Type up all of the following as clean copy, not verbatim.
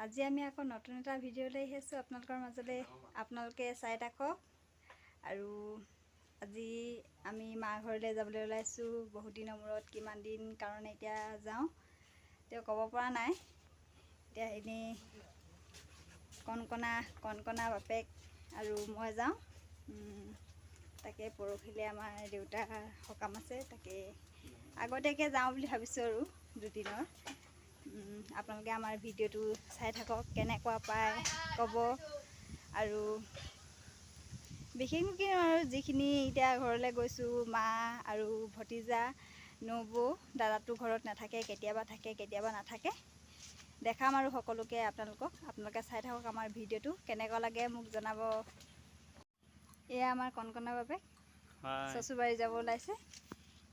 আজি আমি আকৌ নতুন এটা ভিডিঅ' লৈ আহিছোঁ আপোনালোকৰ মাজলৈ। আপোনালোকে চাই থাকক। আৰু আজি আমি মা ঘৰলৈ যাবলৈ ওলাইছোঁ। বহুত দিনৰ মূৰত, কিমান দিন কাৰণে এতিয়া যাওঁ তেওঁ ক'ব পৰা নাই। এতিয়া এনেই কণকণা বাপেক আৰু মই যাওঁ। তাকে পৰহিলৈ আমাৰ দেউতাৰ সকাম আছে, তাকে আগতীয়াকৈ যাওঁ বুলি ভাবিছোঁ আৰু দুদিনৰ। আপোনালোকে আমাৰ ভিডিঅ'টো চাই থাকক, কেনেকুৱা পায় ক'ব। আৰু বিশেষকৈ আৰু যিখিনি এতিয়া ঘৰলৈ গৈছোঁ, মা আৰু ভতিজা, নবৌ, দাদাটো ঘৰত নাথাকে, কেতিয়াবা থাকে কেতিয়াবা নাথাকে। দেখাম আৰু সকলোকে আপোনালোকে চাই থাকক আমাৰ ভিডিঅ'টো, কেনেকুৱা লাগে মোক জনাব। এয়া আমাৰ কণকণা বাপেক চচুবাৰী যাব ওলাইছে।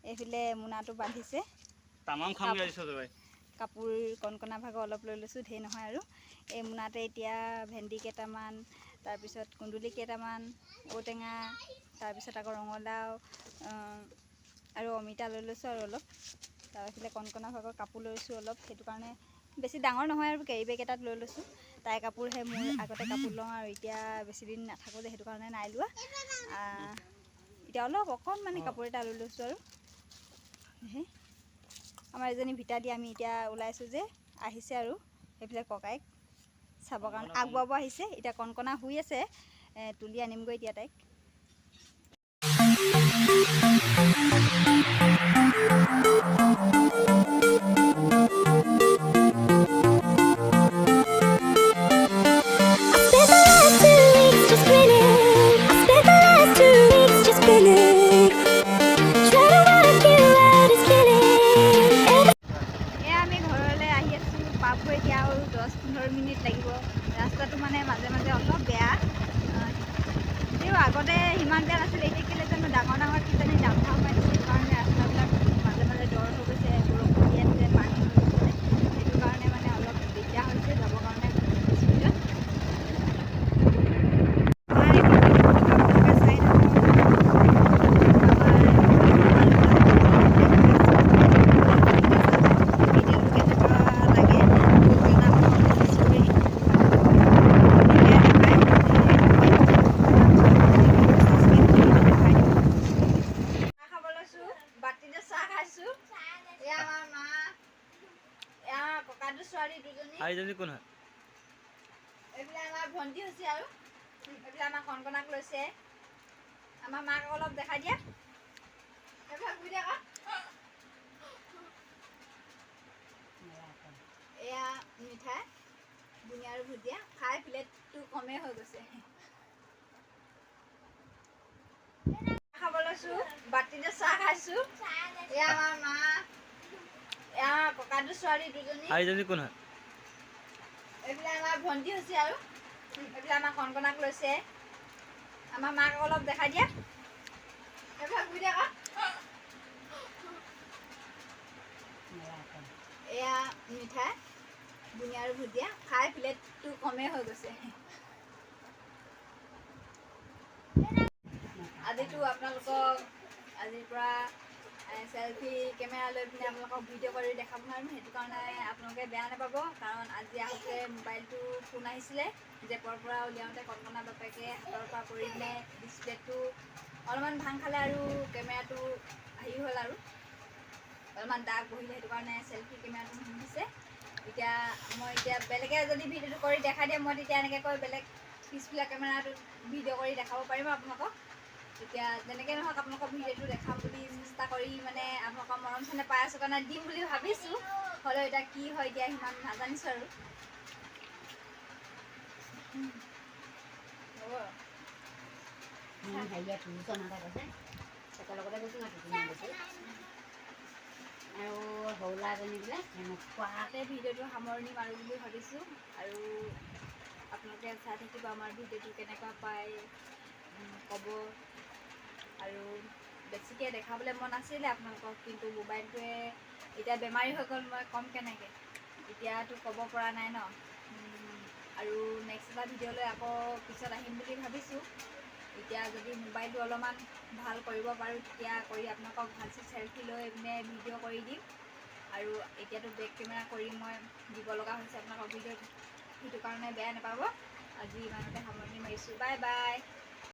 এইফালে মোনাটো বান্ধিছে। তামাম খাম গৈ কাপোৰ কণকণা ভাগৰ অলপ লৈ লৈছোঁ, ধেৰ নহয় আৰু। এই মোনাতে এতিয়া ভেন্দি কেইটামান, তাৰপিছত কুন্দুলি কেইটামান, ঔটেঙা, তাৰপিছত আকৌ ৰঙালাও আৰু অমিতা লৈ লৈছোঁ আৰু অলপ। তাৰপিছতে কণকণা ভাগৰ কাপোৰ লৈছোঁ অলপ, সেইটো কাৰণে বেছি ডাঙৰ নহয় আৰু কেৰি বেগ এটাত লৈ লৈছোঁ। তাই কাপোৰহে, মোৰ আগতে কাপোৰ লওঁ আৰু এতিয়া বেছি দিন নাথাকোঁ যে, সেইটো কাৰণে নাই লোৱা। এতিয়া অকণমানি কাপোৰ এটা লৈ লৈছোঁ আৰু। আমাৰ এজনী ভিতা দি আমি এতিয়া ওলাইছোঁ যে, আহিছে আৰু সেইফালে ককাইক চাবৰ কাৰণে আগবঢ়াব আহিছে। এতিয়া কণকণা শুই আছে, তুলি আনিমগৈ এতিয়া তাইক। এতিয়া আৰু 10-15 মিনিট লাগিব। ৰাস্তাটো মানে মাজে মাজে অলপ বেয়া, তেও আগতে সিমান বেয়া নাছিলে। এতিয়া কেলৈ জানো ডাঙৰ কিজানি ডাম্পাৰ মাৰিছে, সেইটো কাৰণে ৰাস্তাবিলাক মাজে মাজে দ হৈ গৈছে। বৰষুণ দি আছে, পানী হৈ গৈছে, সেইটো কাৰণে মানে অলপ দিগদাৰ হৈছে যাবৰ কাৰণে স্পীডত। আইজনী কোন হয়? এইবিলাক আমাৰ ভণ্টি হৈছে আৰু এইবিলাক আমাৰ কণকণাক লৈছে। আমাৰ মাক অলপ দেখাই দিয়া। এয়া মিঠাই, বুনিয়া আৰু ভুজিয়া খাই প্লেটটো কমেই হৈ গৈছে। খাব লৈছোঁ, বাতিতে চাহ খাইছোঁ। এয়া আমাৰ মা, এয়া ককাটো ছোৱালী দুজনী। আইজনী কোন হয়? এইবিলাক আমাৰ ভণ্টি হৈছে আৰু এইবিলাক আমাৰ কণকণাক লৈছে। আমাৰ মাক অলপ দেখাই দিয়া। এয়া মিঠাই, বুনিয়া আৰু ভুজিয়া খাই প্লেটটো কমেই হৈ গৈছে। আজিতো আপোনালোকক আজিৰ পৰা চেলফি কেমেৰা লৈ পিনে আপোনালোকক ভিডিঅ' কৰি দেখাব নোৱাৰিম। সেইটো কাৰণে আপোনালোকে বেয়া নাপাব, কাৰণ আজি আহোঁতে মোবাইলটো ফোন আহিছিলে জেপৰ পৰা উলিয়াওঁতে কণকণা বাপেকে হাতৰ পৰা পৰি পিনে ডিছপ্লেটো অলপমান ভাং খালে আৰু কেমেৰাটো হেৰি হ'ল আৰু অলপমান দাগ বহিলে, সেইটো কাৰণে চেলফি কেমেৰাটো নিছে। এতিয়া মই বেলেগে যদি ভিডিঅ'টো কৰি দেখাই দিয়ে, মই তেতিয়া এনেকৈ কৈ বেলেগ পিছফালে কেমেৰাটোত ভিডিঅ' কৰি দেখাব পাৰিম আপোনালোকক। এতিয়া যেনেকৈ নহওক আপোনালোকক ভিডিঅ'টো দেখাম বুলি চেষ্টা কৰি মানে আপোনালোকৰ মৰম চেনেহ পাই আছোঁ কাৰণে দিম বুলি ভাবিছোঁ। হ'লেও এতিয়া কি হয় এতিয়া সিমান নাজানিছোঁ আৰু। ভিডিঅ'টো সামৰণি মাৰোঁ বুলি ভাবিছোঁ। আৰু আপোনালোকে চাই থাকিব আমাৰ ভিডিঅ'টো, কেনেকুৱা পায় ক'ব। আৰু বেছিকৈ দেখাবলৈ মন আছিলে আপোনালোকক, কিন্তু মোবাইলটোৱে এতিয়া বেমাৰী হৈ গ'ল, মই ক'ম কেনেকৈ, এতিয়াতো ক'ব পৰা নাই ন। আৰু নেক্সট এটা ভিডিঅ' লৈ আকৌ পিছত আহিম বুলি ভাবিছোঁ। এতিয়া যদি মোবাইলটো অলপমান ভাল কৰিব পাৰোঁ, তেতিয়া কৰি আপোনালোকক ভালছে চেলফি লৈ পিনে ভিডিঅ' কৰি দিম। আৰু এতিয়াতো বেক কেমেৰা কৰি মই দিব লগা হৈছে আপোনালোকক ভিডিঅ'টো। সেইটো কাৰণে বেয়া নাপাব। আজি ইমানতে সামৰণি মাৰিছোঁ। Bye bye.